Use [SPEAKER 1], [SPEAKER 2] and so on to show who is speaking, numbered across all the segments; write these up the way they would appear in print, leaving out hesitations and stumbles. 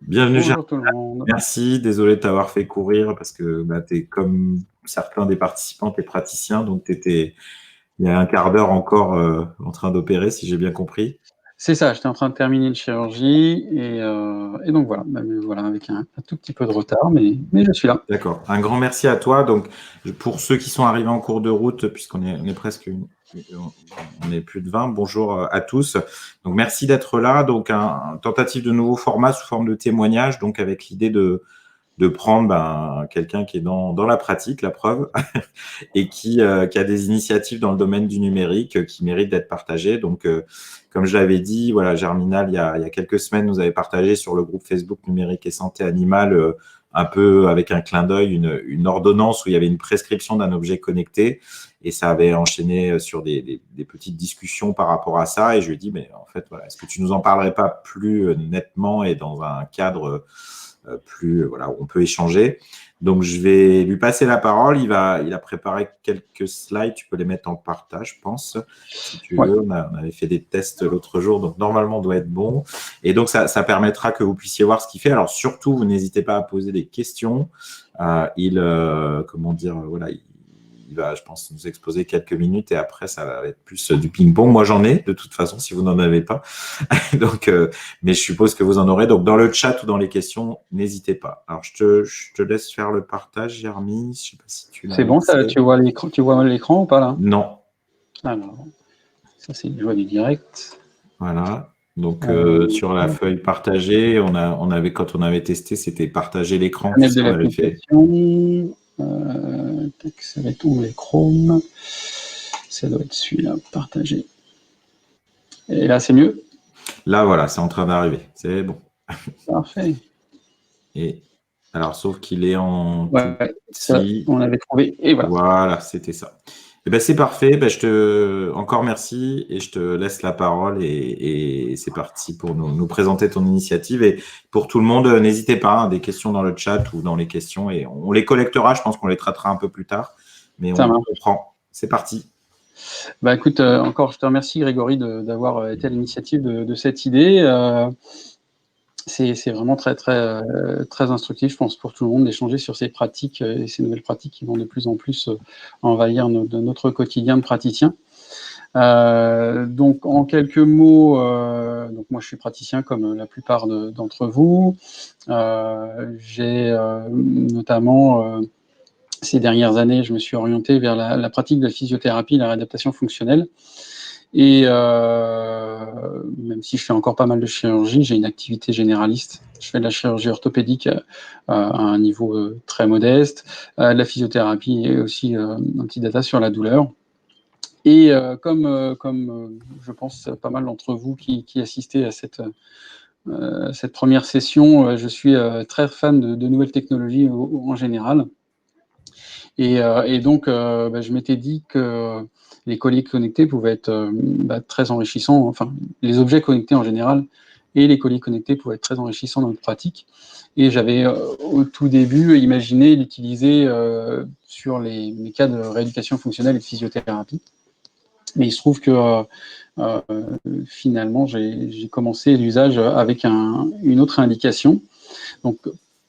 [SPEAKER 1] Bienvenue, Gérald.
[SPEAKER 2] Bonjour tout le monde.
[SPEAKER 1] Merci, désolé de t'avoir fait courir parce que tu es comme certains des participants, tu es praticien, donc tu étais il y a un quart d'heure encore en train d'opérer, si j'ai bien compris.
[SPEAKER 2] C'est ça, j'étais en train de terminer une chirurgie et donc voilà, voilà avec un tout petit peu de retard, mais je suis là.
[SPEAKER 1] D'accord. Un grand merci à toi. Donc, pour ceux qui sont arrivés en cours de route, puisqu'on est, on est presque on est plus de 20, bonjour à tous. Donc, merci d'être là. Donc, un tentative de nouveau format sous forme de témoignage, donc avec l'idée de prendre quelqu'un qui est dans la pratique, la preuve, et qui a des initiatives dans le domaine du numérique qui méritent d'être partagées. Donc, comme je l'avais dit, voilà, Germinal, il y a quelques semaines, nous avait partagé sur le groupe Facebook Numérique et Santé Animale, un peu avec un clin d'œil, une ordonnance où il y avait une prescription d'un objet connecté. Et ça avait enchaîné sur des petites discussions par rapport à ça. Et je lui ai dit, mais en fait, voilà, est-ce que tu nous en parlerais pas plus nettement et dans un cadre plus, voilà, où on peut échanger. Donc, je vais lui passer la parole. Il a préparé quelques slides. Tu peux les mettre en partage, je pense, si tu
[SPEAKER 2] Ouais.
[SPEAKER 1] veux. On avait fait des tests l'autre jour, donc normalement, on doit être bon. Et donc, ça permettra que vous puissiez voir ce qu'il fait. Alors, surtout, vous n'hésitez pas à poser des questions. Comment dire, voilà, il va, je pense, nous exposer quelques minutes et après, ça va être plus du ping-pong. Moi, j'en ai, de toute façon, si vous n'en avez pas. Donc, mais je suppose que vous en aurez. Donc, dans le chat ou dans les questions, n'hésitez pas. Alors, je te laisse faire le partage, Jeremy. Je ne sais pas si tu l'as
[SPEAKER 2] C'est bon,
[SPEAKER 1] lancé.
[SPEAKER 2] tu vois l'écran ou pas là?
[SPEAKER 1] Non.
[SPEAKER 2] Alors, ça c'est une joie du direct.
[SPEAKER 1] Voilà. Donc, sur la feuille partagée, quand on avait testé, c'était partager l'écran. Tu
[SPEAKER 2] Panel
[SPEAKER 1] sais,
[SPEAKER 2] de
[SPEAKER 1] on avait fait.
[SPEAKER 2] l'application. Ça va être où les Chrome? Ça doit être celui-là, partager. Et là, c'est mieux?
[SPEAKER 1] Là, voilà, c'est en train d'arriver. C'est bon.
[SPEAKER 2] Parfait.
[SPEAKER 1] Et alors, sauf qu'il est en tout
[SPEAKER 2] Ouais, ça,
[SPEAKER 1] petit.
[SPEAKER 2] on avait trouvé. Et voilà.
[SPEAKER 1] Voilà, c'était ça. Eh ben, c'est parfait. Ben, encore merci et je te laisse la parole et c'est parti pour nous présenter ton initiative. Et pour tout le monde, n'hésitez pas, hein, des questions dans le chat ou dans les questions et on les collectera. Je pense qu'on les traitera un peu plus tard, mais
[SPEAKER 2] Ça
[SPEAKER 1] on
[SPEAKER 2] marche.
[SPEAKER 1] prend. C'est parti.
[SPEAKER 2] Bah écoute, encore, je te remercie Grégory d'avoir été à l'initiative de cette idée. C'est vraiment très instructif, je pense, pour tout le monde d'échanger sur ces pratiques et ces nouvelles pratiques qui vont de plus en plus envahir notre quotidien de praticien. Donc en quelques mots, donc moi je suis praticien comme la plupart d'entre vous. J'ai notamment ces dernières années, je me suis orienté vers la pratique de la physiothérapie et la réadaptation fonctionnelle. Et même si je fais encore pas mal de chirurgie, j'ai une activité généraliste. Je fais de la chirurgie orthopédique à un niveau très modeste, de la physiothérapie et aussi un petit data sur la douleur. Et comme je pense pas mal d'entre vous qui assistez à cette première session, je suis très fan de nouvelles technologies en général. Et donc, je m'étais dit que les colliers connectés pouvaient être très enrichissants, enfin, les objets connectés en général et les colliers connectés pouvaient être très enrichissants dans notre pratique. Et j'avais, au tout début, imaginé l'utiliser sur mes cas de rééducation fonctionnelle et de physiothérapie. Mais il se trouve que finalement, j'ai commencé l'usage avec une autre indication. Donc,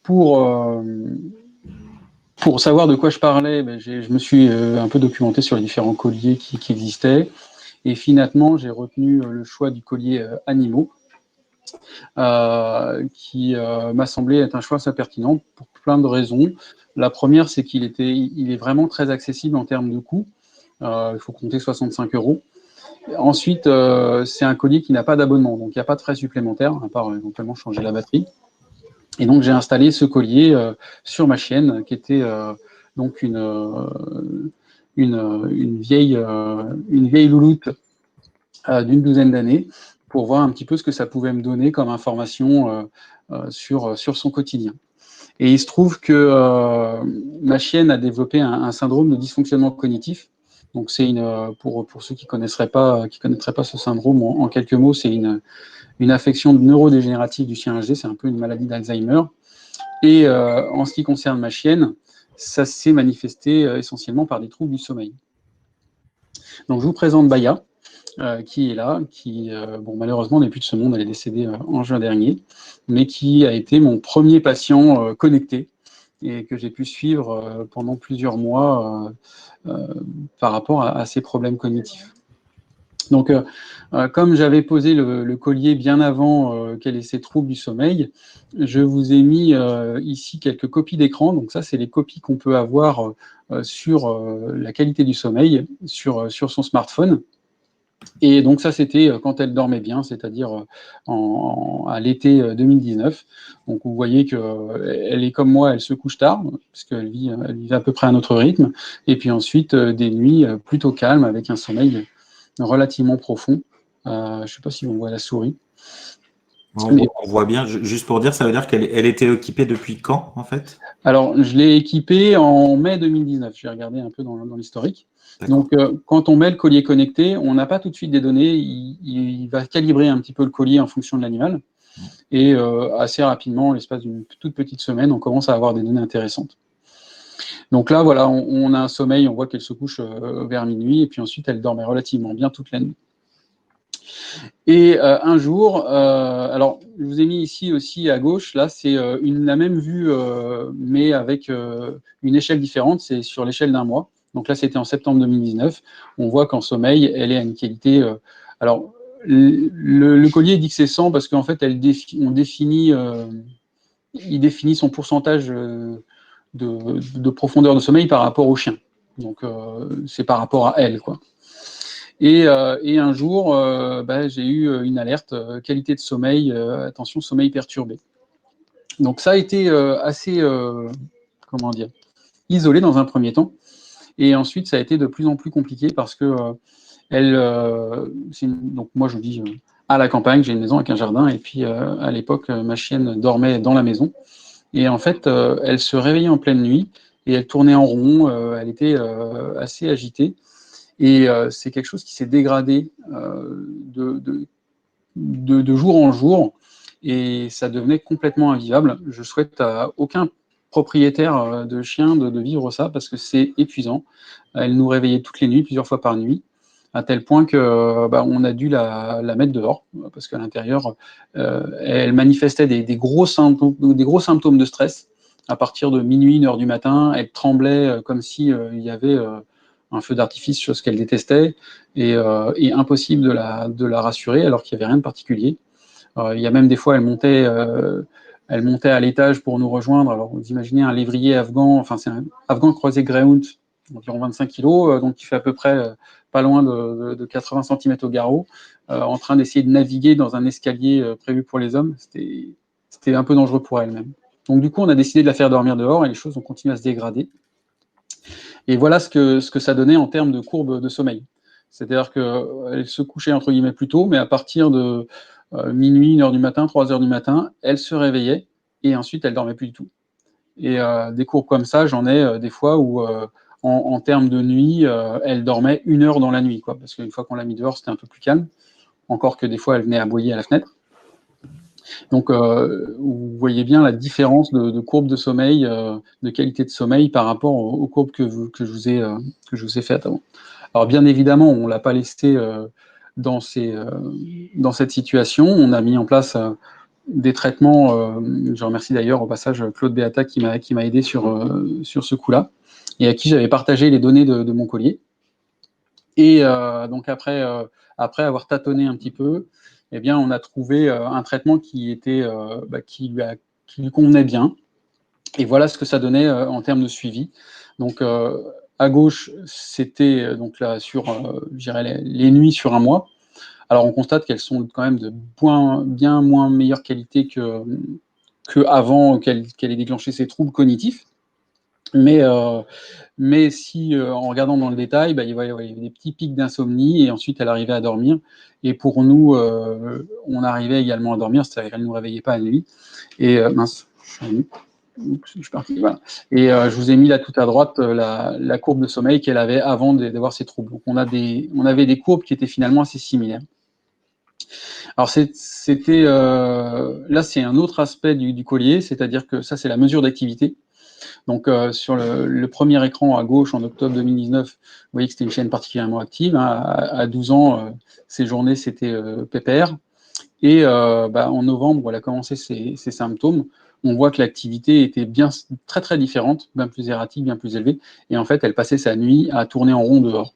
[SPEAKER 2] pour savoir de quoi je parlais, je me suis un peu documenté sur les différents colliers qui existaient. Et finalement, j'ai retenu le choix du collier animaux, qui m'a semblé être un choix assez pertinent pour plein de raisons. La première, c'est qu'il est vraiment très accessible en termes de coût. Il faut compter 65 €. Ensuite, c'est un collier qui n'a pas d'abonnement, donc il n'y a pas de frais supplémentaires, à part éventuellement changer la batterie. Et donc, j'ai installé ce collier sur ma chienne, qui était donc une vieille louloute d'une douzaine d'années, pour voir un petit peu ce que ça pouvait me donner comme information sur son quotidien. Et il se trouve que ma chienne a développé un syndrome de dysfonctionnement cognitif. Donc, c'est pour ceux qui connaîtraient pas ce syndrome, en quelques mots, c'est une affection neurodégénérative du chien âgé, c'est un peu une maladie d'Alzheimer. Et en ce qui concerne ma chienne, ça s'est manifesté essentiellement par des troubles du sommeil. Donc, je vous présente Baya. qui est là, qui, bon, malheureusement n'est plus de ce monde, elle est décédée en juin dernier, mais qui a été mon premier patient connecté et que j'ai pu suivre pendant plusieurs mois par rapport à ces problèmes cognitifs. Donc, comme j'avais posé le collier bien avant qu'elle ait ces troubles du sommeil, je vous ai mis ici quelques copies d'écran. Donc ça, c'est les copies qu'on peut avoir sur la qualité du sommeil sur son smartphone. Et donc ça, c'était quand elle dormait bien, c'est-à-dire à l'été 2019. Donc vous voyez qu'elle est comme moi, elle se couche tard, parce qu'elle vit à peu près à notre rythme. Et puis ensuite, des nuits plutôt calmes, avec un sommeil relativement profond. Je ne sais pas si on voit la souris.
[SPEAKER 1] On voit bien, juste pour dire, ça veut dire qu'elle était équipée depuis quand, en fait?
[SPEAKER 2] Alors, je l'ai équipée en mai 2019. J'ai regardé un peu dans l'historique. Donc, quand on met le collier connecté, on n'a pas tout de suite des données. Il va calibrer un petit peu le collier en fonction de l'animal. Et assez rapidement, en l'espace d'une toute petite semaine, on commence à avoir des données intéressantes. Donc là, voilà, on a un sommeil, on voit qu'elle se couche vers minuit, et puis ensuite, elle dormait relativement bien toute la nuit. Et un jour, alors je vous ai mis ici aussi à gauche, là c'est la même vue, mais avec une échelle différente, c'est sur l'échelle d'un mois. Donc là c'était en septembre 2019. On voit qu'en sommeil, elle est à une qualité. Alors le collier dit que c'est 100 parce qu'en fait, il définit son pourcentage de profondeur de sommeil par rapport au chien. Donc c'est par rapport à elle, quoi. Et un jour, j'ai eu une alerte qualité de sommeil, attention, sommeil perturbé. Donc ça a été assez, comment dire, isolé dans un premier temps. Et ensuite, ça a été de plus en plus compliqué parce que donc moi je vis à la campagne, j'ai une maison avec un jardin, et puis à l'époque, ma chienne dormait dans la maison. Et en fait, elle se réveillait en pleine nuit et elle tournait en rond, elle était assez agitée. Et c'est quelque chose qui s'est dégradé de jour en jour, et ça devenait complètement invivable. Je souhaite à aucun propriétaire de chien de vivre ça, parce que c'est épuisant. Elle nous réveillait toutes les nuits, plusieurs fois par nuit, à tel point que on a dû la mettre dehors, parce qu'à l'intérieur, elle manifestait des gros symptômes de stress. À partir de minuit, 1 heure du matin, elle tremblait comme si il y avait un feu d'artifice, chose qu'elle détestait, et impossible de la rassurer alors qu'il n'y avait rien de particulier. Il y a même des fois, elle montait à l'étage pour nous rejoindre. Alors, vous imaginez un lévrier afghan, enfin, c'est un afghan croisé greyhound, environ 25 kilos, donc qui fait à peu près pas loin de 80 cm au garrot, en train d'essayer de naviguer dans un escalier prévu pour les hommes. C'était un peu dangereux pour elle-même. Donc, du coup, on a décidé de la faire dormir dehors, et les choses ont continué à se dégrader. Et voilà ce que ça donnait en termes de courbe de sommeil. C'est-à-dire qu'elle se couchait entre guillemets plus tôt, mais à partir de minuit, 1 heure du matin, 3 heures du matin, elle se réveillait et ensuite elle dormait plus du tout. Et des courbes comme ça, j'en ai des fois où en termes de nuit, elle dormait 1 heure dans la nuit, quoi, parce qu'une fois qu'on l'a mis dehors, c'était un peu plus calme. Encore que des fois, elle venait aboyer à la fenêtre. Donc, vous voyez bien la différence de courbe de sommeil, de qualité de sommeil par rapport aux courbes que je vous ai faites avant. Alors, bien évidemment, on ne l'a pas laissé dans cette situation. On a mis en place des traitements. Je remercie d'ailleurs au passage Claude Beata qui m'a aidé sur ce coup-là, et à qui j'avais partagé les données de mon collier. Et donc après avoir tâtonné un petit peu, eh bien, on a trouvé un traitement qui lui convenait bien. Et voilà ce que ça donnait en termes de suivi. Donc, à gauche, c'était donc là sur, je dirais, les nuits sur un mois. Alors, on constate qu'elles sont quand même de bien moins meilleure qualité que avant qu'elle ait déclenché ses troubles cognitifs. Mais si, en regardant dans le détail, il y avait des petits pics d'insomnie, et ensuite elle arrivait à dormir. Et pour nous, on arrivait également à dormir, c'est-à-dire qu'elle ne nous réveillait pas à la nuit. Et mince, je suis parti, voilà. Et je vous ai mis là tout à droite la courbe de sommeil qu'elle avait avant d'avoir ces troubles. Donc on avait des courbes qui étaient finalement assez similaires. Alors c'était là, c'est un autre aspect du collier, c'est-à-dire que ça, c'est la mesure d'activité. Donc, sur le premier écran à gauche, en octobre 2019, vous voyez que c'était une chaîne particulièrement active, hein. À 12 ans, ces journées, c'était pépère. Et en novembre, elle a commencé ses symptômes. On voit que l'activité était bien très très différente, bien plus erratique, bien plus élevée. Et en fait, elle passait sa nuit à tourner en rond dehors.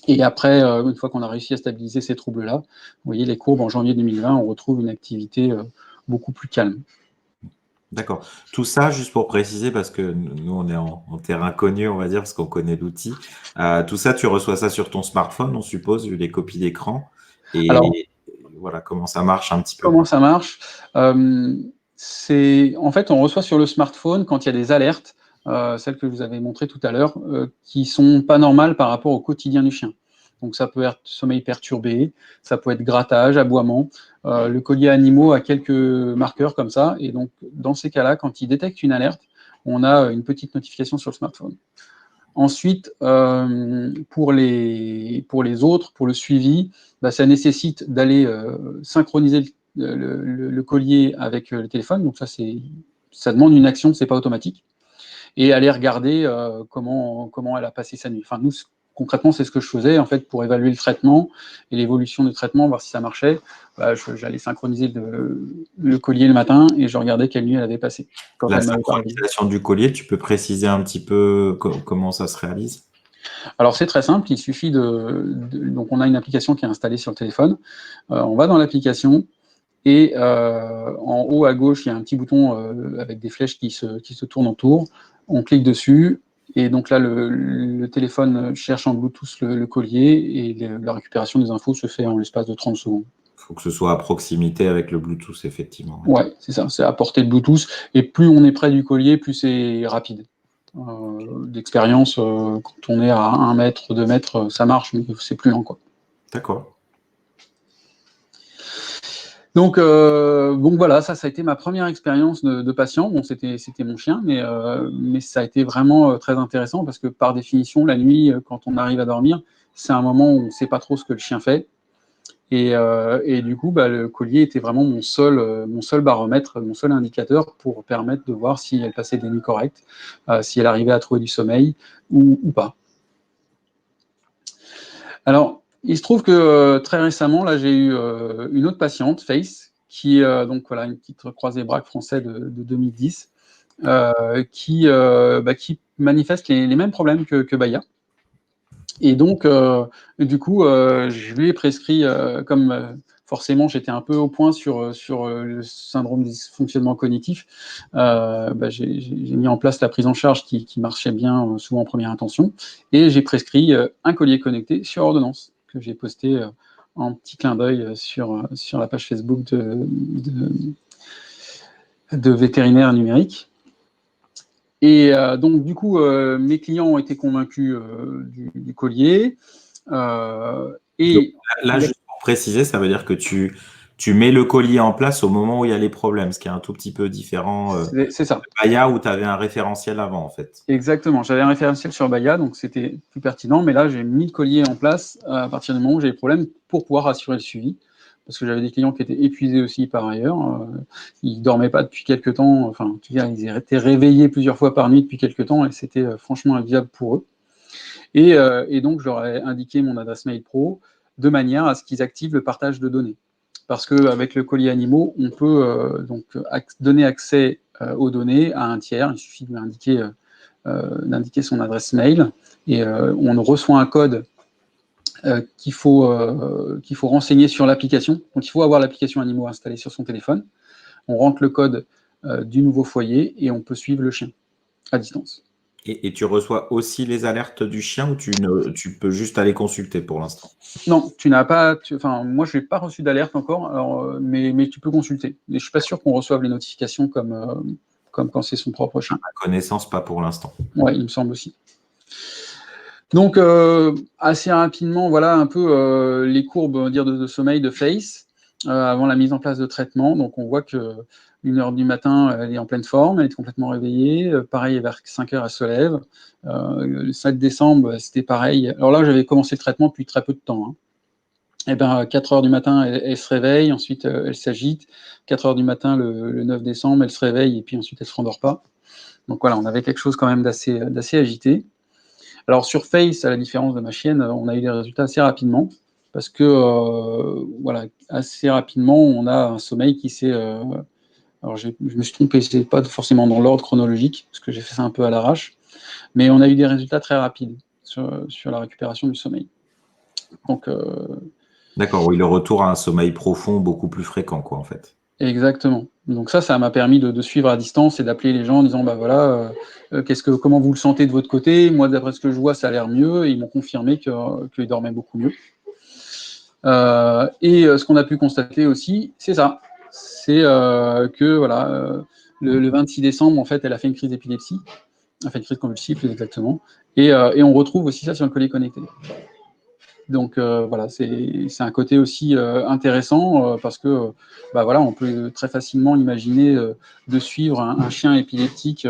[SPEAKER 2] Et après, une fois qu'on a réussi à stabiliser ces troubles-là, vous voyez les courbes en janvier 2020, on retrouve une activité beaucoup plus calme.
[SPEAKER 1] D'accord. Tout ça, juste pour préciser, parce que nous, on est en terrain connu, on va dire, parce qu'on connaît l'outil. Tout ça, tu reçois ça sur ton smartphone, on suppose, vu les copies d'écran.
[SPEAKER 2] Alors,
[SPEAKER 1] Et voilà comment ça marche un petit peu.
[SPEAKER 2] comment ça marche? En fait, on reçoit sur le smartphone quand il y a des alertes, celles que je vous avais montrées tout à l'heure, qui sont pas normales par rapport au quotidien du chien. Donc ça peut être sommeil perturbé, ça peut être grattage, aboiement. Le collier animaux a quelques marqueurs comme ça, et donc dans ces cas-là, quand il détecte une alerte, on a une petite notification sur le smartphone. Ensuite, pour les autres, pour le suivi, ça nécessite d'aller synchroniser le collier avec le téléphone. Donc ça demande une action, c'est pas automatique. Et aller regarder comment elle a passé sa nuit. Enfin, nous, concrètement, c'est ce que je faisais en fait pour évaluer le traitement et l'évolution du traitement, voir si ça marchait. J'allais synchroniser le collier le matin et je regardais quelle nuit elle avait passé. Quand
[SPEAKER 1] La
[SPEAKER 2] elle m'avait pas réveillé.
[SPEAKER 1] synchronisation du collier, tu peux préciser un petit peu comment ça se réalise?
[SPEAKER 2] Alors c'est très simple, il suffit donc on a une application qui est installée sur le téléphone. On va dans l'application et en haut à gauche il y a un petit bouton avec des flèches qui se tournent autour. On clique dessus et donc là le téléphone cherche en Bluetooth le collier et la récupération des infos se fait en l'espace de 30 secondes.
[SPEAKER 1] Il faut que ce soit à proximité avec le Bluetooth, effectivement.
[SPEAKER 2] Ouais, c'est ça, c'est à portée de Bluetooth et plus on est près du collier, plus c'est rapide. D'expérience, quand on est à 1 mètre, 2 mètres, ça marche, mais c'est plus lent, quoi.
[SPEAKER 1] D'accord.
[SPEAKER 2] Donc voilà, ça a été ma première expérience de patient. Bon, c'était mon chien, mais ça a été vraiment très intéressant parce que par définition, la nuit, quand on arrive à dormir, c'est un moment où on ne sait pas trop ce que le chien fait. Et du coup, le collier était vraiment mon seul baromètre, mon seul indicateur pour permettre de voir si elle passait des nuits correctes, si elle arrivait à trouver du sommeil ou pas. Alors, il se trouve que très récemment, là, j'ai eu une autre patiente, Face, qui donc voilà, une petite croisée braque français de 2010, qui manifeste les mêmes problèmes que Baya. Et donc, du coup, je lui ai prescrit, comme forcément j'étais un peu au point sur le syndrome dysfonctionnement cognitif, j'ai mis en place la prise en charge qui marchait bien, souvent en première intention, et j'ai prescrit un collier connecté sur ordonnance, que j'ai posté en petit clin d'œil sur la page Facebook de vétérinaire numérique. Et donc, du coup, mes clients ont été convaincus du collier.
[SPEAKER 1] Donc, là, juste pour préciser, ça veut dire que tu mets le collier en place au moment où il y a les problèmes, ce qui est un tout petit peu différent
[SPEAKER 2] c'est ça.
[SPEAKER 1] de Baya où tu avais un référentiel avant, en fait.
[SPEAKER 2] Exactement. J'avais un référentiel sur Baya, donc c'était plus pertinent. Mais là, j'ai mis le collier en place à partir du moment où j'ai des problèmes pour pouvoir assurer le suivi. Parce que j'avais des clients qui étaient épuisés aussi par ailleurs. Ils ne dormaient pas depuis quelques temps. Enfin, ils étaient réveillés plusieurs fois par nuit depuis quelques temps et c'était franchement inviable pour eux. Et donc, je leur ai indiqué mon adresse mail pro de manière à ce qu'ils activent le partage de données. Parce qu'avec le collier animaux, on peut donner accès aux données à un tiers. Il suffit de d'indiquer son adresse mail et on reçoit un code qu'il faut renseigner sur l'application. Donc, il faut avoir l'application animaux installée sur son téléphone. On rentre le code du nouveau foyer et on peut suivre le chien à distance.
[SPEAKER 1] Et tu reçois aussi les alertes du chien ou tu peux juste aller consulter pour l'instant?
[SPEAKER 2] Non, tu n'as pas. Enfin, moi, je n'ai pas reçu d'alerte encore, alors, mais tu peux consulter. Et je ne suis pas sûr qu'on reçoive les notifications comme quand c'est son propre chien.
[SPEAKER 1] À ma connaissance, pas pour l'instant.
[SPEAKER 2] Oui, il me semble aussi. Donc, assez rapidement, voilà un peu les courbes on va dire, de sommeil de Face avant la mise en place de traitement. Donc, on voit que 1h du matin, elle est en pleine forme, elle est complètement réveillée. Pareil, vers 5h, elle se lève. Le 7 décembre, c'était pareil. Alors là, j'avais commencé le traitement depuis très peu de temps. Hein. Et ben, 4h du matin, elle se réveille, ensuite elle s'agite. 4h du matin, le 9 décembre, elle se réveille et puis ensuite elle ne se rendort pas. Donc voilà, on avait quelque chose quand même d'assez agité. Alors sur Face, à la différence de ma chienne, on a eu des résultats assez rapidement parce que, voilà, assez rapidement, on a un sommeil qui s'est, alors je me suis trompé, c'est pas forcément dans l'ordre chronologique, parce que j'ai fait ça un peu à l'arrache, mais on a eu des résultats très rapides sur la récupération du sommeil. Donc,
[SPEAKER 1] D'accord, oui, le retour à un sommeil profond beaucoup plus fréquent, quoi, en fait.
[SPEAKER 2] exactement. Donc ça m'a permis de suivre à distance et d'appeler les gens en disant, bah voilà, comment vous le sentez de votre côté? Moi, d'après ce que je vois, ça a l'air mieux. Et ils m'ont confirmé qu'ils dormaient beaucoup mieux. Ce qu'on a pu constater aussi, c'est ça. C'est que voilà, le 26 décembre, en fait, elle a fait une crise d'épilepsie, elle a fait une crise convulsive, plus exactement. Et on retrouve aussi ça sur le collier connecté. Donc voilà, c'est un côté aussi intéressant parce que bah, voilà, on peut très facilement imaginer de suivre un chien épileptique.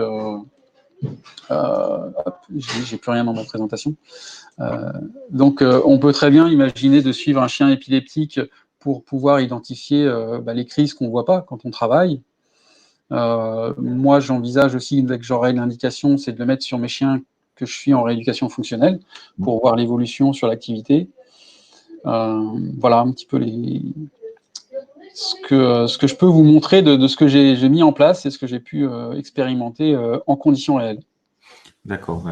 [SPEAKER 2] Hop, j'ai plus rien dans ma présentation. Donc on peut très bien imaginer de suivre un chien épileptique pour pouvoir identifier bah, les crises qu'on ne voit pas quand on travaille. Moi, j'envisage aussi, dès que j'aurai l'indication, c'est de le mettre sur mes chiens que je suis en rééducation fonctionnelle pour voir l'évolution sur l'activité. Voilà un petit peu ce que je peux vous montrer de ce que j'ai mis en place et ce que j'ai pu expérimenter en conditions réelles.
[SPEAKER 1] D'accord.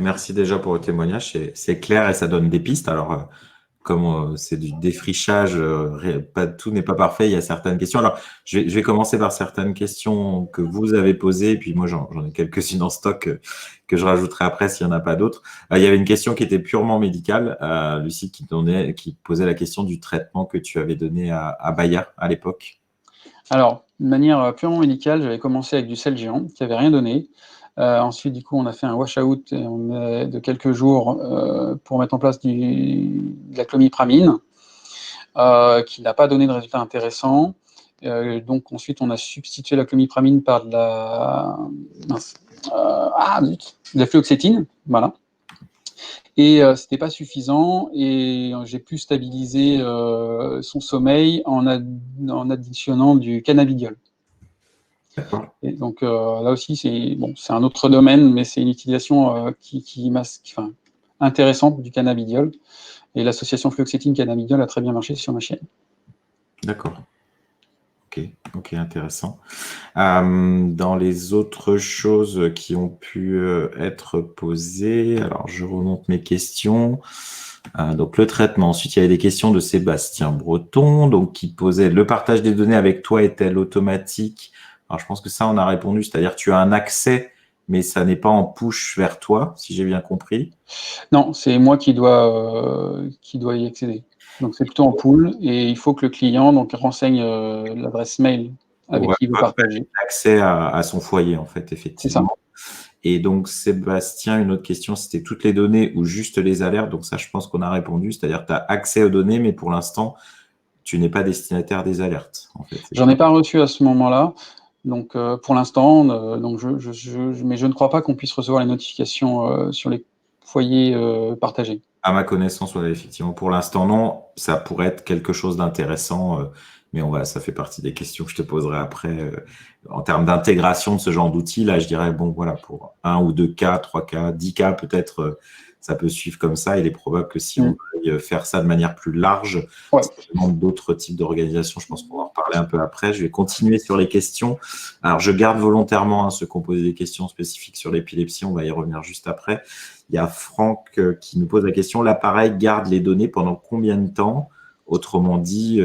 [SPEAKER 1] Merci déjà pour le témoignage. C'est clair et ça donne des pistes. Alors, comme c'est du défrichage, tout n'est pas parfait. Il y a certaines questions. Alors, je vais commencer par certaines questions que vous avez posées. Et puis moi, j'en ai quelques-unes en stock que je rajouterai après s'il n'y en a pas d'autres. Il y avait une question qui était purement médicale. Lucie qui posait la question du traitement que tu avais donné à Bayer à l'époque.
[SPEAKER 2] Alors, de manière purement médicale, j'avais commencé avec du sel géant qui n'avait rien donné. Ensuite, du coup, on a fait un wash-out de quelques jours pour mettre en place de la clomipramine, qui n'a pas donné de résultat intéressant. Donc ensuite, on a substitué la clomipramine par de la fluoxétine, voilà. Et c'était pas suffisant, et j'ai pu stabiliser son sommeil en additionnant du cannabidiol.
[SPEAKER 1] D'accord.
[SPEAKER 2] Et donc là aussi, c'est un autre domaine, mais c'est une utilisation intéressante du cannabidiol. Et l'association fluoxétine-cannabidiol a très bien marché sur ma chienne.
[SPEAKER 1] D'accord. Ok, intéressant. Dans les autres choses qui ont pu être posées, alors je remonte mes questions. Donc le traitement. Ensuite, il y avait des questions de Sébastien Breton, donc qui posait: le partage des données avec toi est-elle automatique? Alors je pense que ça, on a répondu, c'est-à-dire tu as un accès, mais ça n'est pas en push vers toi, si j'ai bien compris.
[SPEAKER 2] Non, c'est moi qui dois y accéder. Donc c'est plutôt en pool, et il faut que le client donc renseigne l'adresse mail avec
[SPEAKER 1] Ouais,
[SPEAKER 2] qui il veut partager.
[SPEAKER 1] accès à son foyer, en fait,
[SPEAKER 2] C'est ça.
[SPEAKER 1] effectivement. Et donc, Sébastien, une autre question, c'était toutes les données ou juste les alertes. Donc ça, je pense qu'on a répondu, c'est-à-dire que tu as accès aux données, mais pour l'instant, tu n'es pas destinataire des alertes, en fait.
[SPEAKER 2] J'en ai pas reçu à ce moment-là. Donc pour l'instant, mais je ne crois pas qu'on puisse recevoir les notifications sur les foyers partagés.
[SPEAKER 1] À ma connaissance, ouais, effectivement, pour l'instant, non. Ça pourrait être quelque chose d'intéressant, mais ça fait partie des questions que je te poserai après. En termes d'intégration de ce genre d'outils, là, je dirais, bon, voilà, pour 1 ou 2 cas, 3 cas, 10 cas, peut-être, ça peut suivre comme ça. Il est probable que si on veut faire ça de manière plus large, ça demande d'autres types d'organisations. Je pense qu'on va en reparler un peu après. Je vais continuer sur les questions. Alors, je garde volontairement ceux qui ont posé des questions spécifiques sur l'épilepsie. On va y revenir juste après. Il y a Franck qui nous pose la question: l'appareil garde les données pendant combien de temps? Autrement dit,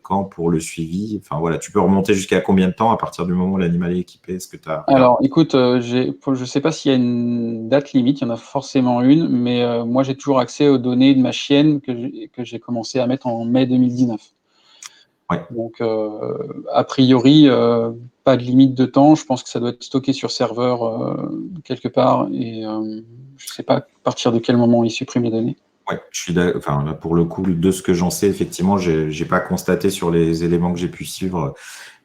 [SPEAKER 1] quand pour le suivi? Enfin voilà, tu peux remonter jusqu'à combien de temps à partir du moment où l'animal est équipé? Est-ce que tu as...
[SPEAKER 2] Alors, écoute, je ne sais pas s'il y a une date limite, il y en a forcément une, mais moi j'ai toujours accès aux données de ma chienne que j'ai commencé à mettre en mai 2019.
[SPEAKER 1] Ouais.
[SPEAKER 2] Donc, a priori, pas de limite de temps. Je pense que ça doit être stocké sur serveur quelque part, et je ne sais pas à partir de quel moment ils suppriment les données.
[SPEAKER 1] Ouais, enfin, là, pour le coup, de ce que j'en sais, effectivement, j'ai pas constaté sur les éléments que j'ai pu suivre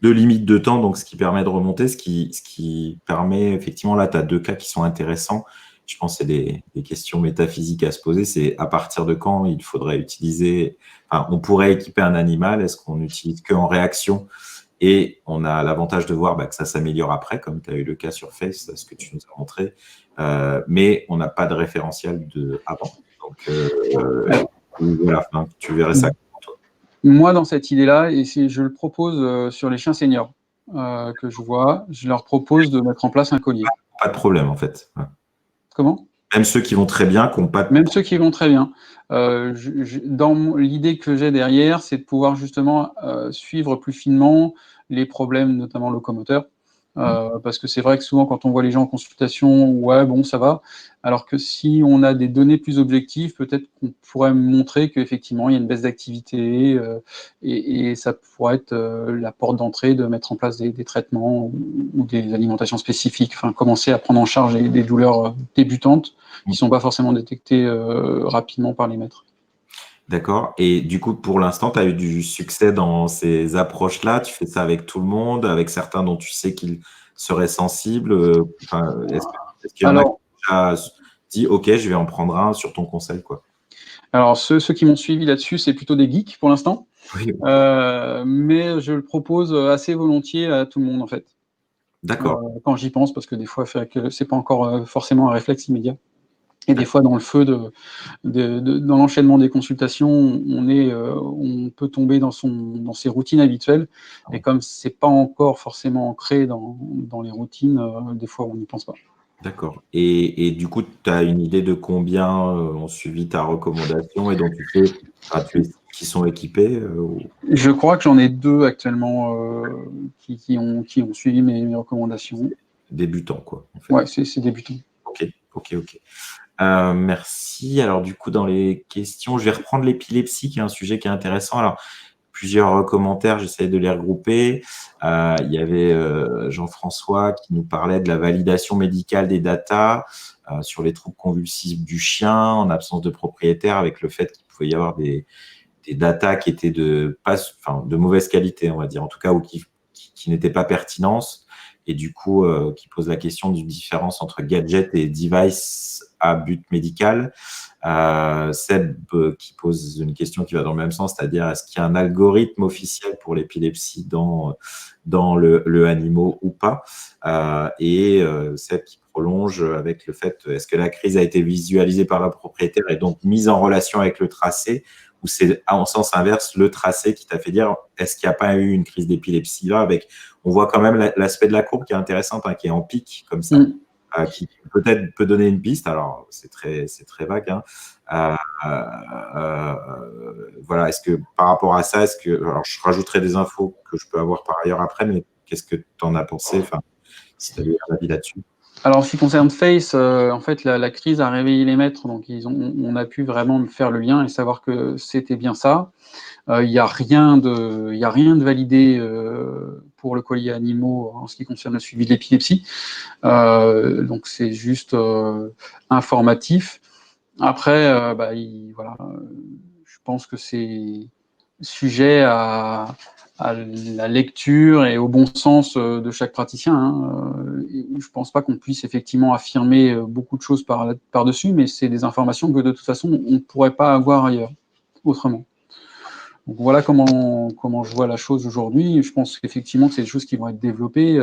[SPEAKER 1] de limite de temps, donc ce qui permet de remonter, ce qui permet, effectivement, là, tu as 2 cas qui sont intéressants. Je pense que c'est des questions métaphysiques à se poser. C'est à partir de quand il faudrait utiliser, enfin, on pourrait équiper un animal, est-ce qu'on utilise qu'en réaction Et on a l'avantage de voir que ça s'améliore après, comme tu as eu le cas sur Face, ce que tu nous as montré. Mais on n'a pas de référentiel de avant. Donc, voilà, tu verrais ça.
[SPEAKER 2] Moi, dans cette idée-là, et je le propose sur les chiens seniors que je vois, je leur propose de mettre en place un collier.
[SPEAKER 1] Pas de problème, en fait.
[SPEAKER 2] Comment ?
[SPEAKER 1] Même ceux qui vont très bien, qui n'ont pas de...
[SPEAKER 2] Même ceux qui vont très bien. Dans l'idée que j'ai derrière, c'est de pouvoir justement suivre plus finement les problèmes, notamment locomoteurs. Parce que c'est vrai que souvent, quand on voit les gens en consultation, ouais, bon, ça va. Alors que si on a des données plus objectives, peut-être qu'on pourrait montrer qu'effectivement, il y a une baisse d'activité et ça pourrait être la porte d'entrée de mettre en place des traitements ou des alimentations spécifiques, enfin, commencer à prendre en charge des douleurs débutantes qui ne sont pas forcément détectées rapidement par les maîtres.
[SPEAKER 1] D'accord. Et du coup, pour l'instant, tu as eu du succès dans ces approches-là. Tu fais ça avec tout le monde, avec certains dont tu sais qu'ils seraient sensibles. Est-ce qu'il y en a qui ont déjà dit « Ok, je vais en prendre un sur ton conseil » quoi.
[SPEAKER 2] Alors, ceux qui m'ont suivi là-dessus, c'est plutôt des geeks pour l'instant.
[SPEAKER 1] Oui.
[SPEAKER 2] Mais je le propose assez volontiers à tout le monde, en fait.
[SPEAKER 1] D'accord.
[SPEAKER 2] Quand j'y pense, parce que des fois, c'est pas encore forcément un réflexe immédiat. Et des fois, dans le feu dans l'enchaînement des consultations, on peut tomber dans ses routines habituelles. Et comme c'est pas encore forcément ancré dans les routines, des fois, on n'y pense pas.
[SPEAKER 1] D'accord. Et du coup, tu as une idée de combien ont suivi ta recommandation et dont tu sais qui sont équipés
[SPEAKER 2] Je crois que j'en ai 2 actuellement qui ont suivi mes recommandations.
[SPEAKER 1] Débutants, quoi. En fait.
[SPEAKER 2] Ouais, c'est débutant.
[SPEAKER 1] Ok. Merci. Alors, du coup, dans les questions, je vais reprendre l'épilepsie, qui est un sujet qui est intéressant. Alors, plusieurs commentaires, j'essaie de les regrouper. Il y avait Jean-François qui nous parlait de la validation médicale des datas sur les troubles convulsifs du chien en absence de propriétaire, avec le fait qu'il pouvait y avoir des datas qui étaient de mauvaise qualité, on va dire, en tout cas, ou qui n'étaient pas pertinentes. Et du coup, qui pose la question d'une différence entre gadget et device à but médical. Seb qui pose une question qui va dans le même sens, c'est-à-dire est-ce qu'il y a un algorithme officiel pour l'épilepsie dans le animaux ou pas, et Seb qui prolonge avec le fait est-ce que la crise a été visualisée par le propriétaire et donc mise en relation avec le tracé, ou c'est en sens inverse le tracé qui t'a fait dire est-ce qu'il n'y a pas eu une crise d'épilepsie là, avec on voit quand même l'aspect de la courbe qui est intéressante, qui est en pic comme ça. Qui peut-être peut donner une piste. Alors, c'est très vague. Voilà, est-ce que par rapport à ça, alors je rajouterai des infos que je peux avoir par ailleurs après, mais qu'est-ce que tu en as pensé, si tu as un avis là-dessus?
[SPEAKER 2] Alors, en ce qui concerne Face, en fait, la crise a réveillé les maîtres, donc on a pu vraiment faire le lien et savoir que c'était bien ça. Il n'y a rien de validé pour le collier animaux en ce qui concerne le suivi de l'épilepsie. Donc c'est juste informatif. Après, voilà, je pense que c'est sujet à la lecture et au bon sens de chaque praticien. Je ne pense pas qu'on puisse effectivement affirmer beaucoup de choses par-dessus, mais c'est des informations que de toute façon, on ne pourrait pas avoir ailleurs, autrement. Donc voilà comment je vois la chose aujourd'hui. Je pense qu'effectivement, c'est des choses qui vont être développées.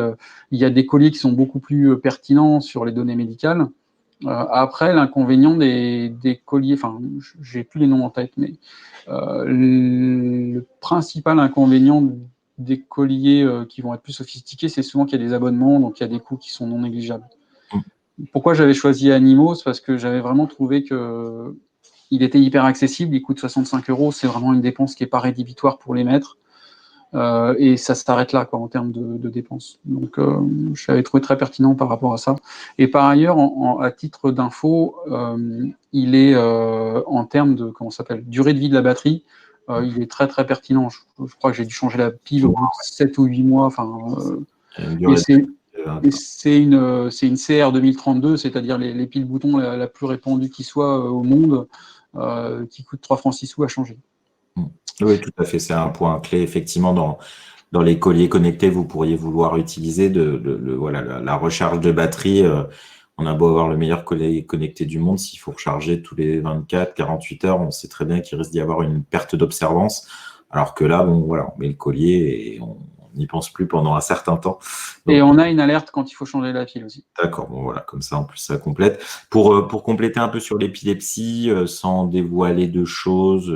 [SPEAKER 2] Il y a des colliers qui sont beaucoup plus pertinents sur les données médicales. Après, l'inconvénient des colliers, enfin, j'ai plus les noms en tête, mais le principal inconvénient des colliers qui vont être plus sophistiqués, c'est souvent qu'il y a des abonnements, donc il y a des coûts qui sont non négligeables. Pourquoi j'avais choisi Animaux? C'est parce que j'avais vraiment trouvé que il était hyper accessible, il coûte 65 €, c'est vraiment une dépense qui n'est pas rédhibitoire pour les maîtres. Et ça s'arrête là, quoi, en termes de dépenses. Donc, je l'avais trouvé très pertinent par rapport à ça. Et par ailleurs, à titre d'info, il est en termes de durée de vie de la batterie, il est très très pertinent. Je crois que j'ai dû changer la pile au bout de 7 ou 8 mois. Et c'est une CR 2032, c'est-à-dire les piles boutons la plus répandue qui soit au monde, qui coûte 3 francs 6 sous à changer.
[SPEAKER 1] Oui, tout à fait. C'est un point clé, effectivement, dans les colliers connectés, vous pourriez vouloir utiliser la recharge de batterie. On a beau avoir le meilleur collier connecté du monde, s'il faut recharger tous les 24, 48 heures, on sait très bien qu'il risque d'y avoir une perte d'observance. Alors que là, on met le collier et on n'y pense plus pendant un certain temps.
[SPEAKER 2] Donc, et on a une alerte quand il faut changer la pile aussi.
[SPEAKER 1] D'accord, bon voilà, comme ça en plus ça complète. Pour compléter un peu sur l'épilepsie, sans dévoiler de choses,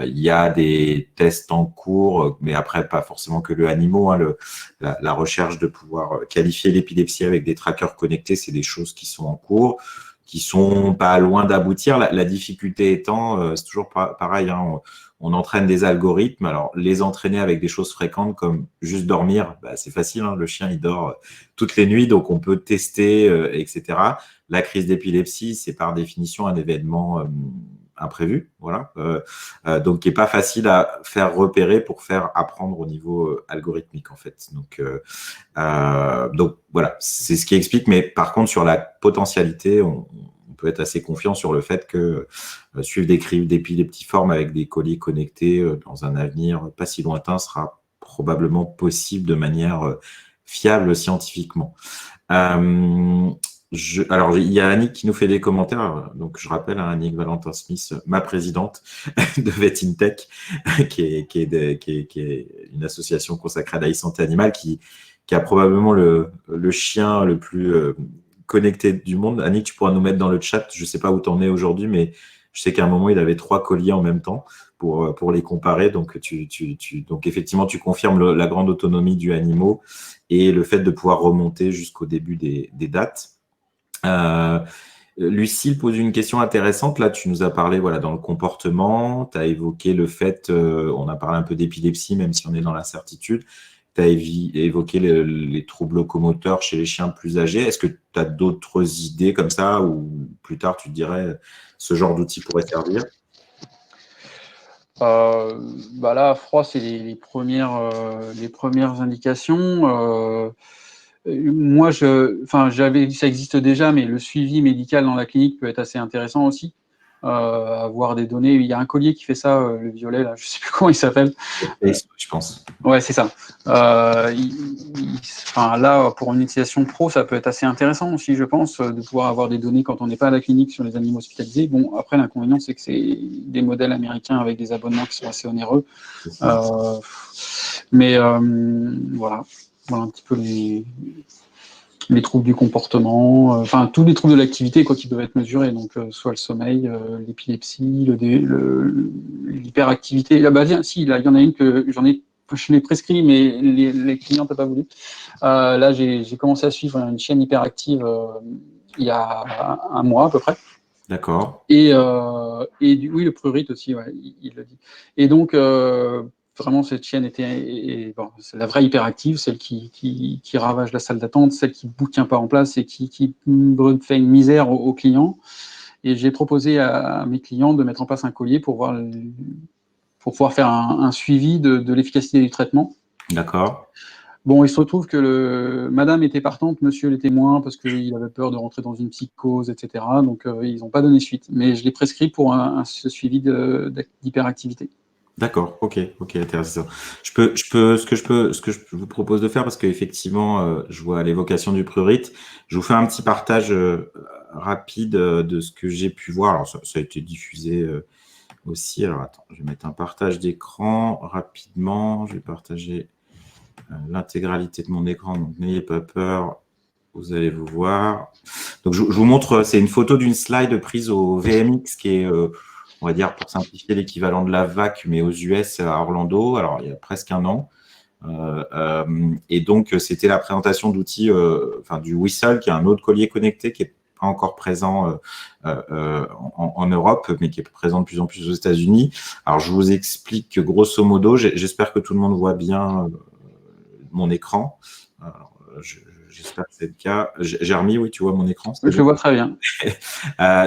[SPEAKER 1] il y a des tests en cours, mais après pas forcément que le animaux, hein, la recherche de pouvoir qualifier l'épilepsie avec des trackers connectés, c'est des choses qui sont en cours, qui sont pas loin d'aboutir. La difficulté étant, c'est toujours pareil, hein, on entraîne des algorithmes. Alors, les entraîner avec des choses fréquentes comme juste dormir, bah, c'est facile, hein, le chien, il dort toutes les nuits, donc on peut tester, etc. La crise d'épilepsie, c'est par définition un événement imprévu, voilà, donc qui n'est pas facile à faire repérer pour faire apprendre au niveau algorithmique, en fait. Donc voilà, c'est ce qui explique, mais par contre, sur la potentialité, on peut être assez confiant sur le fait que suivre des crises d'épileptiformes avec des colliers connectés dans un avenir pas si lointain sera probablement possible de manière fiable scientifiquement. Alors, il y a Annick qui nous fait des commentaires. Donc, je rappelle à Annick Valentin-Smith, ma présidente de VetInTech, qui est une association consacrée à la santé animale, qui a probablement le chien le plus connecté du monde. Annick, tu pourras nous mettre dans le chat. Je ne sais pas où tu en es aujourd'hui, mais je sais qu'à un moment, il avait 3 colliers en même temps pour les comparer. Donc, donc effectivement, tu confirmes la grande autonomie du animal et le fait de pouvoir remonter jusqu'au début des dates. Lucille pose une question intéressante. Là, tu nous as parlé dans le comportement, tu as évoqué le fait, on a parlé un peu d'épilepsie, même si on est dans l'incertitude. Tu as évoqué les troubles locomoteurs chez les chiens plus âgés. Est-ce que tu as d'autres idées comme ça, ou plus tard, tu te dirais, ce genre d'outil pourrait servir?
[SPEAKER 2] Là, froid, c'est les premières indications. Moi, ça existe déjà, mais le suivi médical dans la clinique peut être assez intéressant aussi. Avoir des données. Il y a un collier qui fait ça, le violet, là, je ne sais plus comment il s'appelle.
[SPEAKER 1] Je pense.
[SPEAKER 2] Ouais, c'est ça. Là, pour une utilisation pro, ça peut être assez intéressant aussi, je pense, de pouvoir avoir des données quand on n'est pas à la clinique sur les animaux hospitalisés. Bon, après, l'inconvénient, c'est que c'est des modèles américains avec des abonnements qui sont assez onéreux. Voilà un petit peu les troubles du comportement, tous les troubles de l'activité qui peuvent être mesurés, donc soit le sommeil, l'épilepsie, l'hyperactivité. Là, il y en a une que je l'ai prescrit, mais les clients n'ont pas voulu. Là, j'ai commencé à suivre une chienne hyperactive il y a un mois à peu près.
[SPEAKER 1] D'accord.
[SPEAKER 2] Oui, le prurite aussi, ouais, il le dit. Et donc, vraiment, cette chienne c'est la vraie hyperactive, celle qui ravage la salle d'attente, celle qui ne tient pas en place et qui fait une misère aux clients. Et j'ai proposé à mes clients de mettre en place un collier pour pouvoir faire un suivi de l'efficacité du traitement.
[SPEAKER 1] D'accord.
[SPEAKER 2] Bon, il se retrouve que madame était partante, monsieur l'était moins, parce qu'il avait peur de rentrer dans une psychose, etc. Donc, ils n'ont pas donné suite. Mais je l'ai prescrit pour ce suivi d'hyperactivité.
[SPEAKER 1] D'accord, ok, intéressant. Ce que je vous propose de faire, parce qu'effectivement, je vois l'évocation du prurite, je vous fais un petit partage rapide de ce que j'ai pu voir. Alors, ça a été diffusé aussi. Alors, attends, je vais mettre un partage d'écran rapidement. Je vais partager l'intégralité de mon écran, donc n'ayez pas peur, vous allez vous voir. Donc, je vous montre, c'est une photo d'une slide prise au VMX, qui est, on va dire, pour simplifier, l'équivalent de la VAC, mais aux US à Orlando, alors il y a presque un an. Et donc, c'était la présentation d'outils, du Whistle, qui est un autre collier connecté qui est pas encore présent en Europe, mais qui est présent de plus en plus aux États-Unis. Alors, je vous explique que, grosso modo, j'espère que tout le monde voit bien mon écran. Alors, j'espère que c'est le cas. Jeremy, oui, tu vois mon écran?
[SPEAKER 2] Je le vois très bien.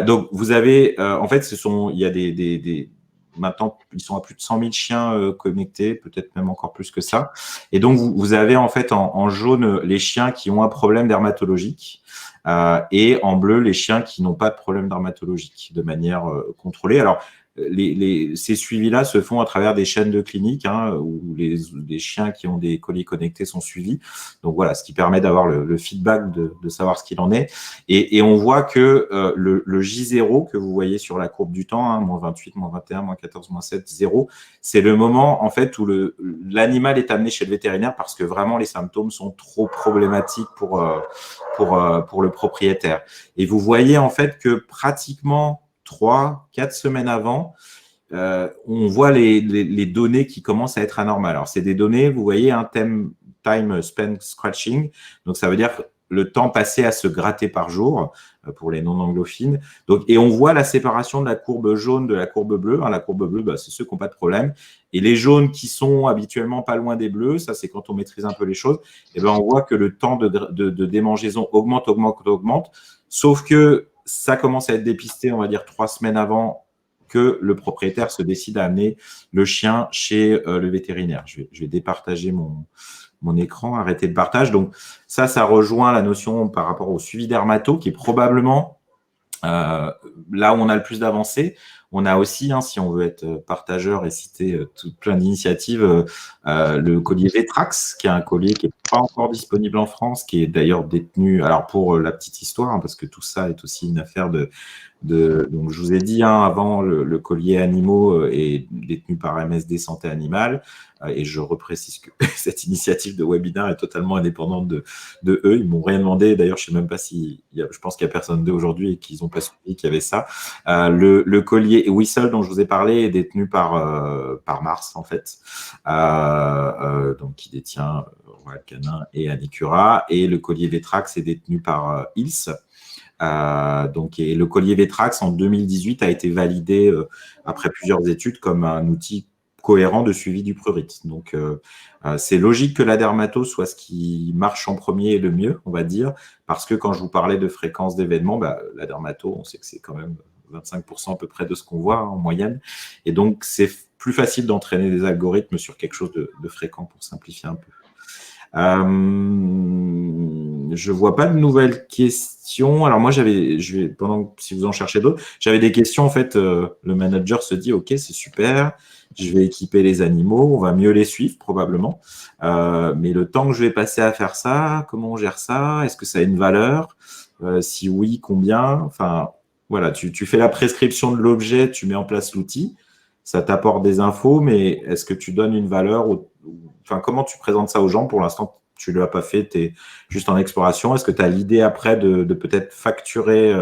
[SPEAKER 1] Donc, vous avez, en fait, il y a maintenant, ils sont à plus de 100 000 chiens connectés, peut-être même encore plus que ça. Et donc, vous avez en fait en jaune les chiens qui ont un problème dermatologique et en bleu les chiens qui n'ont pas de problème dermatologique de manière contrôlée. Alors, ces suivis-là se font à travers des chaînes de cliniques où les chiens qui ont des colliers connectés sont suivis. Donc voilà, ce qui permet d'avoir le feedback de savoir ce qu'il en est. Et on voit que le J0 que vous voyez sur la courbe du temps, moins 28, moins 21, moins 14, moins 7, 0, c'est le moment en fait où l'animal est amené chez le vétérinaire parce que vraiment les symptômes sont trop problématiques pour le propriétaire. Et vous voyez en fait que pratiquement 3-4 semaines avant, on voit les données qui commencent à être anormales. Alors, c'est des données, vous voyez, un time spent scratching. Donc, ça veut dire le temps passé à se gratter par jour pour les non-anglophiles. Donc, et on voit la séparation de la courbe jaune de la courbe bleue. La courbe bleue, c'est ceux qui n'ont pas de problème. Et les jaunes qui sont habituellement pas loin des bleus, ça, c'est quand on maîtrise un peu les choses. Et ben, on voit que le temps de démangeaison augmente. Sauf que ça commence à être dépisté, on va dire, 3 semaines avant que le propriétaire se décide à amener le chien chez le vétérinaire. Je vais départager mon écran, arrêter le partage. Donc ça rejoint la notion par rapport au suivi dermato, qui est probablement là où on a le plus d'avancées. On a aussi, si on veut être partageur et citer plein d'initiatives, le collier Vetrax, qui est un collier qui n'est pas encore disponible en France, qui est d'ailleurs détenu, alors pour la petite histoire, parce que tout ça est aussi une affaire donc je vous ai dit avant, le collier animaux est détenu par MSD Santé Animale, et je reprécise que cette initiative de webinaire est totalement indépendante de eux. Ils m'ont rien demandé. D'ailleurs, je sais même pas je pense qu'il y a personne d'eux aujourd'hui et qu'ils n'ont pas suivi qu'il y avait ça. Le collier Whistle dont je vous ai parlé est détenu par Mars en fait, donc qui détient Royal Canin et Anicura, et le collier Vetrax est détenu par Hills. Et le collier Vetrax en 2018 a été validé après plusieurs études comme un outil cohérent de suivi du prurit. Donc, c'est logique que la dermato soit ce qui marche en premier et le mieux, on va dire, parce que quand je vous parlais de fréquence d'événements, la dermato, on sait que c'est quand même 25% à peu près de ce qu'on voit en moyenne. Et donc, c'est plus facile d'entraîner des algorithmes sur quelque chose de fréquent pour simplifier un peu. Je vois pas de nouvelles questions. Alors moi, si vous en cherchez d'autres, j'avais des questions. En fait, le manager se dit, OK, c'est super, je vais équiper les animaux, on va mieux les suivre probablement. Mais le temps que je vais passer à faire ça, comment on gère ça? Est-ce que ça a une valeur? Si oui, combien? Enfin, voilà, tu fais la prescription de l'objet, tu mets en place l'outil, ça t'apporte des infos, mais est-ce que tu donnes une valeur Enfin, comment tu présentes ça aux gens? Pour l'instant, tu ne l'as pas fait, tu es juste en exploration. Est-ce que tu as l'idée après de peut-être facturer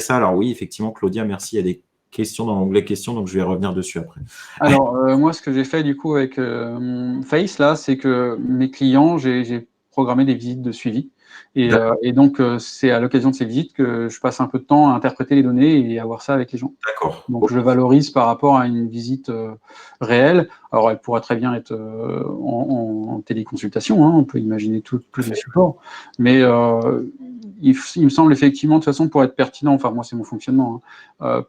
[SPEAKER 1] ça? Alors oui, effectivement, Claudia, merci. Il y a des questions dans l'onglet questions, donc je vais revenir dessus après.
[SPEAKER 2] Alors, moi, ce que j'ai fait du coup avec mon Face, là, c'est que mes clients, j'ai programmé des visites de suivi. Et donc, c'est à l'occasion de ces visites que je passe un peu de temps à interpréter les données et à voir ça avec les gens.
[SPEAKER 1] D'accord.
[SPEAKER 2] Donc, je valorise par rapport à une visite réelle. Alors, elle pourrait très bien être en téléconsultation, on peut imaginer tous les supports. Mais il me semble effectivement, de toute façon, pour être pertinent, enfin, moi, c'est mon fonctionnement,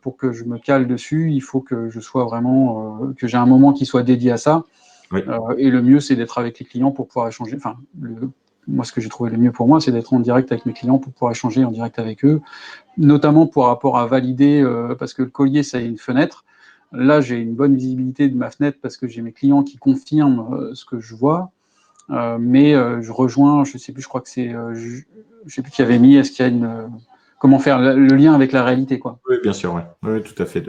[SPEAKER 2] pour que je me cale dessus, il faut que je sois vraiment, que j'ai un moment qui soit dédié à ça.
[SPEAKER 1] Oui.
[SPEAKER 2] Et le mieux, c'est d'être avec les clients pour pouvoir échanger. Enfin, moi, ce que j'ai trouvé le mieux pour moi, c'est d'être en direct avec mes clients pour pouvoir échanger en direct avec eux, notamment pour rapport à valider, parce que le collier, ça a une fenêtre. Là, j'ai une bonne visibilité de ma fenêtre parce que j'ai mes clients qui confirment ce que je vois. Mais je rejoins, je sais plus, je crois que c'est, je sais plus qui avait mis, est-ce qu'il y a comment faire le lien avec la réalité, quoi.
[SPEAKER 1] Oui, bien sûr, oui, tout à fait.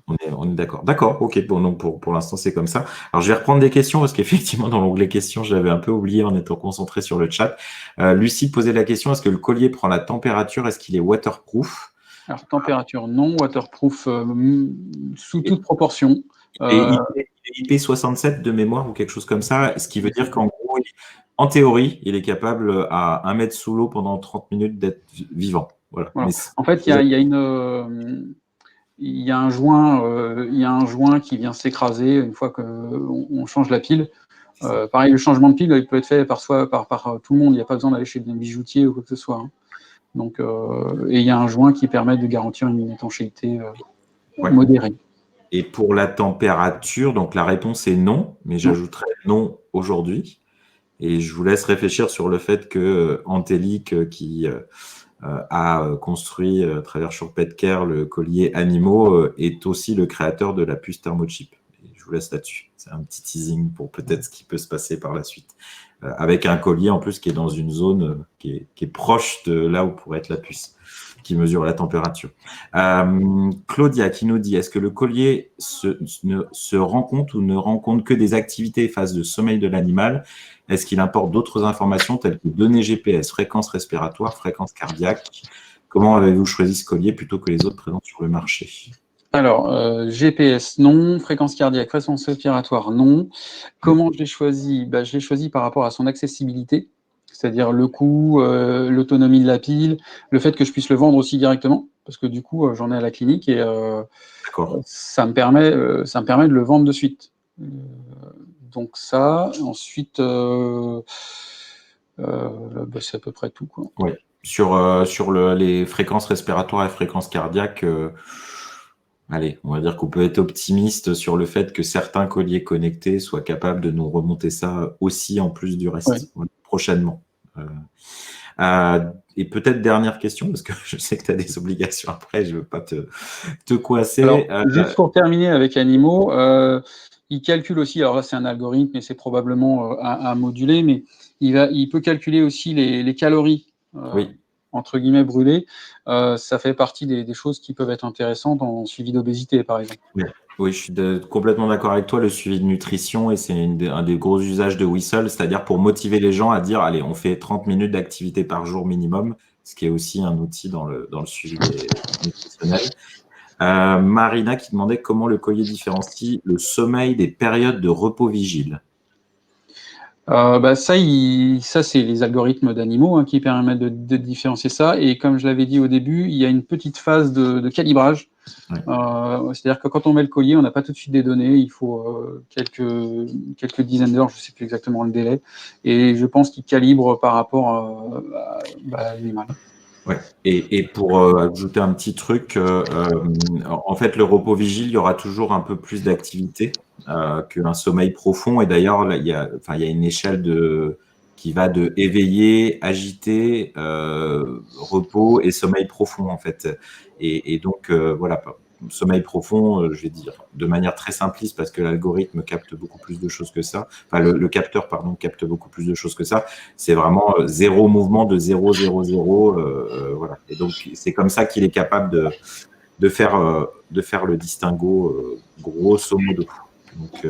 [SPEAKER 1] On est d'accord. D'accord, ok. Bon, donc pour l'instant, c'est comme ça. Alors, je vais reprendre des questions parce qu'effectivement, dans l'onglet questions, je l'avais un peu oublié en étant concentré sur le chat. Lucie posait la question, est-ce que le collier prend la température? Est-ce qu'il est waterproof?
[SPEAKER 2] Alors, température, non. Waterproof, sous toute proportion.
[SPEAKER 1] Et IP67 de mémoire ou quelque chose comme ça, ce qui veut dire qu'en gros, en théorie, il est capable à 1 mètre sous l'eau pendant 30 minutes d'être vivant. Voilà.
[SPEAKER 2] Voilà. En fait, il y a un joint qui vient s'écraser une fois qu'on change la pile. Pareil, le changement de pile, il peut être fait par tout le monde. Il n'y a pas besoin d'aller chez un bijoutier ou quoi que ce soit. Donc, et il y a un joint qui permet de garantir une étanchéité modérée.
[SPEAKER 1] Et pour la température, donc la réponse est non, mais j'ajouterai non aujourd'hui. Et je vous laisse réfléchir sur le fait que Antélique, qui a construit à travers Sure Pet Care le collier Animaux, est aussi le créateur de la puce Thermochip. Et je vous laisse là-dessus. C'est un petit teasing pour peut-être ce qui peut se passer par la suite. Avec un collier en plus qui est dans une zone qui est proche de là où pourrait être la puce, qui mesure la température. Claudia qui nous dit, est-ce que le collier se rend compte ou ne rend compte que des activités et phases de sommeil de l'animal? Est-ce qu'il importe d'autres informations telles que données GPS, fréquence respiratoire, fréquence cardiaque? Comment avez-vous choisi ce collier plutôt que les autres présents sur le marché?
[SPEAKER 2] Alors, GPS, non. Fréquence cardiaque, fréquence respiratoire, non. Comment je l'ai choisi? Je l'ai choisi par rapport à son accessibilité, c'est-à-dire le coût, l'autonomie de la pile, le fait que je puisse le vendre aussi directement, parce que du coup, j'en ai à la clinique et ça me permet de le vendre de suite. Donc ça, ensuite, c'est à peu près tout, quoi.
[SPEAKER 1] Oui. Sur les fréquences respiratoires et fréquences cardiaques, allez, on va dire qu'on peut être optimiste sur le fait que certains colliers connectés soient capables de nous remonter ça aussi en plus du reste, prochainement. Et peut-être dernière question, parce que je sais que tu as des obligations après, je ne veux pas te coincer.
[SPEAKER 2] Alors, juste pour terminer avec Animaux, il calcule aussi, alors là c'est un algorithme et c'est probablement à moduler, mais il peut calculer aussi les calories,
[SPEAKER 1] oui.
[SPEAKER 2] entre guillemets, brûlées. Ça fait partie des choses qui peuvent être intéressantes en suivi d'obésité, par exemple.
[SPEAKER 1] Oui, je suis complètement d'accord avec toi. Le suivi de nutrition, et c'est un des gros usages de Whistle, c'est-à-dire pour motiver les gens à dire, allez, on fait 30 minutes d'activité par jour minimum, ce qui est aussi un outil dans le suivi nutritionnel. Marina qui demandait comment le collier différencie le sommeil des périodes de repos vigile.
[SPEAKER 2] Ça, c'est les algorithmes d'Animaux qui permettent de différencier ça. Et comme je l'avais dit au début, il y a une petite phase de calibrage.
[SPEAKER 1] Ouais.
[SPEAKER 2] C'est-à-dire que quand on met le collier, on n'a pas tout de suite des données. Il faut quelques dizaines d'heures, je ne sais plus exactement le délai. Et je pense qu'il calibre par rapport à l'animal.
[SPEAKER 1] Ouais. Et pour ajouter un petit truc, en fait, le repos vigile, il y aura toujours un peu plus d'activité qu'un sommeil profond. Et d'ailleurs, il y a une échelle qui va de éveillé, agité, repos et sommeil profond, en fait. Et donc, voilà, sommeil profond, je vais dire de manière très simpliste parce que l'algorithme capte beaucoup plus de choses que ça. Enfin, le capteur, pardon, capte beaucoup plus de choses que ça. C'est vraiment zéro mouvement de 0, 0, 0. Voilà. Et donc, c'est comme ça qu'il est capable de faire le distinguo grosso modo. Donc,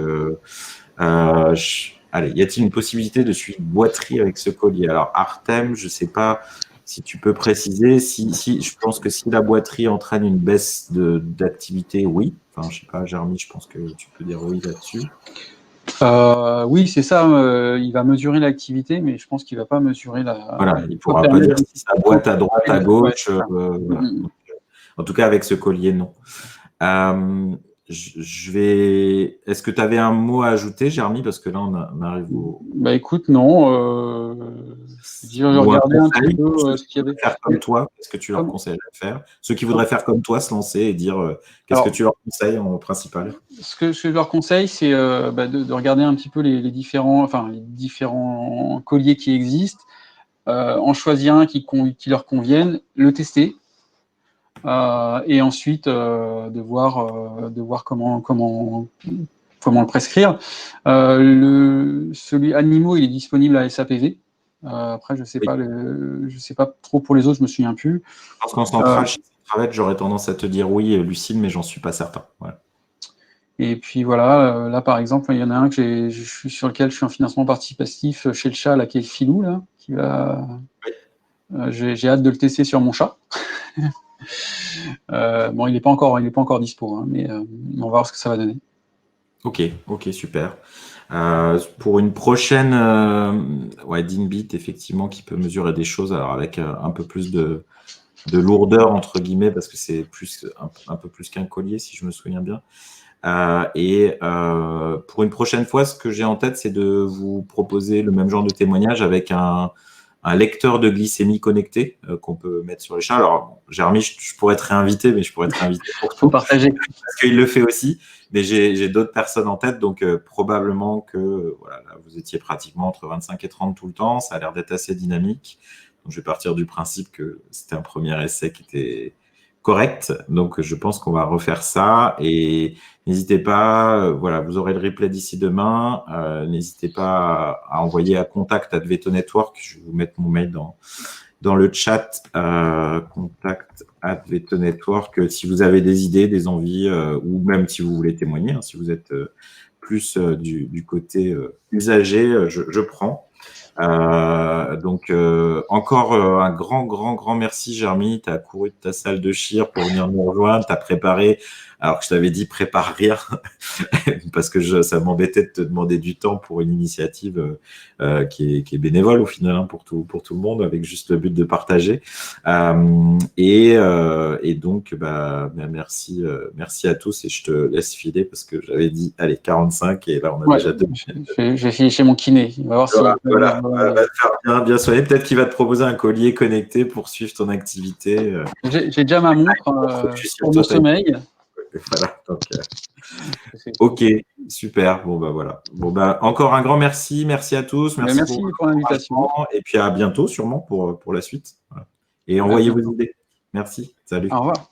[SPEAKER 1] allez, y a-t-il une possibilité de suivre boiterie avec ce collier? Alors, Artem, je ne sais pas si tu peux préciser. Je pense que si la boiterie entraîne une baisse d'activité, oui. Enfin, je ne sais pas, Jeremy, je pense que tu peux dire oui là-dessus.
[SPEAKER 2] Oui, c'est ça. Il va mesurer l'activité, mais je pense qu'il ne va pas mesurer la.
[SPEAKER 1] Voilà, il ne pourra pas dire si ça boite à droite, à gauche. Voilà. En tout cas, avec ce collier, non. Est-ce que tu avais un mot à ajouter, Jeremy? Parce que là, on arrive au.
[SPEAKER 2] Écoute, non. Je regardais un petit peu ce qu'il y avait.
[SPEAKER 1] Faire comme toi, qu'est-ce que tu leur conseillerais de faire? Ceux qui voudraient faire comme toi, se lancer et dire qu'est-ce que tu leur conseilles en principal?
[SPEAKER 2] Ce que je leur conseille, c'est de regarder un petit peu les différents colliers qui existent, en choisir un qui leur convienne, le tester, et ensuite de voir comment le prescrire. Celui Animaux, il est disponible à SAPV. Après, je sais pas trop pour les autres, je me souviens plus.
[SPEAKER 1] Je pense qu'en centrale, chez Centravet, j'aurais tendance à te dire oui, Lucille, mais j'en suis pas certain. Voilà.
[SPEAKER 2] Et puis voilà, là par exemple, il y en a un sur lequel je suis en financement participatif chez le chat, là, qui est le Filou, là, qui va. J'ai hâte de le tester sur mon chat. Bon, il n'est pas encore dispo, mais on va voir ce que ça va donner.
[SPEAKER 1] Ok, super. Pour une prochaine, Dinbit, effectivement, qui peut mesurer des choses, alors avec un peu plus de lourdeur, entre guillemets, parce que c'est un peu plus qu'un collier, si je me souviens bien. Pour une prochaine fois, ce que j'ai en tête, c'est de vous proposer le même genre de témoignage avec un lecteur de glycémie connecté qu'on peut mettre sur les chats. Alors, Jeremy, je pourrais te réinviter, mais je pourrais te réinviter pour tout.
[SPEAKER 2] Partager.
[SPEAKER 1] Parce qu'il le fait aussi. Mais j'ai d'autres personnes en tête, donc probablement que voilà, là, vous étiez pratiquement entre 25 et 30 tout le temps. Ça a l'air d'être assez dynamique. Donc, je vais partir du principe que c'était un premier essai qui était correct. Donc, je pense qu'on va refaire ça. Et n'hésitez pas, voilà, vous aurez le replay d'ici demain. N'hésitez pas à envoyer à contact@vetonetwork. Je vais vous mettre mon mail dans le chat, contact@vetonetwork. Si vous avez des idées, des envies, ou même si vous voulez témoigner, si vous êtes plus du côté usager, je prends. Donc, encore un grand merci, Germy. Tu as couru de ta salle de chir pour venir nous rejoindre. Tu as préparé, alors que je t'avais dit prépare rien, parce que ça m'embêtait de te demander du temps pour une initiative qui est bénévole au final, pour tout le monde, avec juste le but de partager. Et donc, merci à tous, et je te laisse filer parce que j'avais dit, allez, 45, et là, on a déjà deux.
[SPEAKER 2] Je vais filer chez mon kiné. On va voir si
[SPEAKER 1] voilà. Va te faire bien soigner. Peut-être qu'il va te proposer un collier connecté pour suivre ton activité.
[SPEAKER 2] J'ai déjà ma montre pour le sommeil.
[SPEAKER 1] Voilà. Donc, ok, super. Bon, voilà. Bon, encore un grand merci. Merci à tous.
[SPEAKER 2] Merci pour l'invitation.
[SPEAKER 1] Et puis à bientôt, sûrement, pour la suite. Voilà. Et envoyez vos idées. Merci. Salut.
[SPEAKER 2] Au revoir.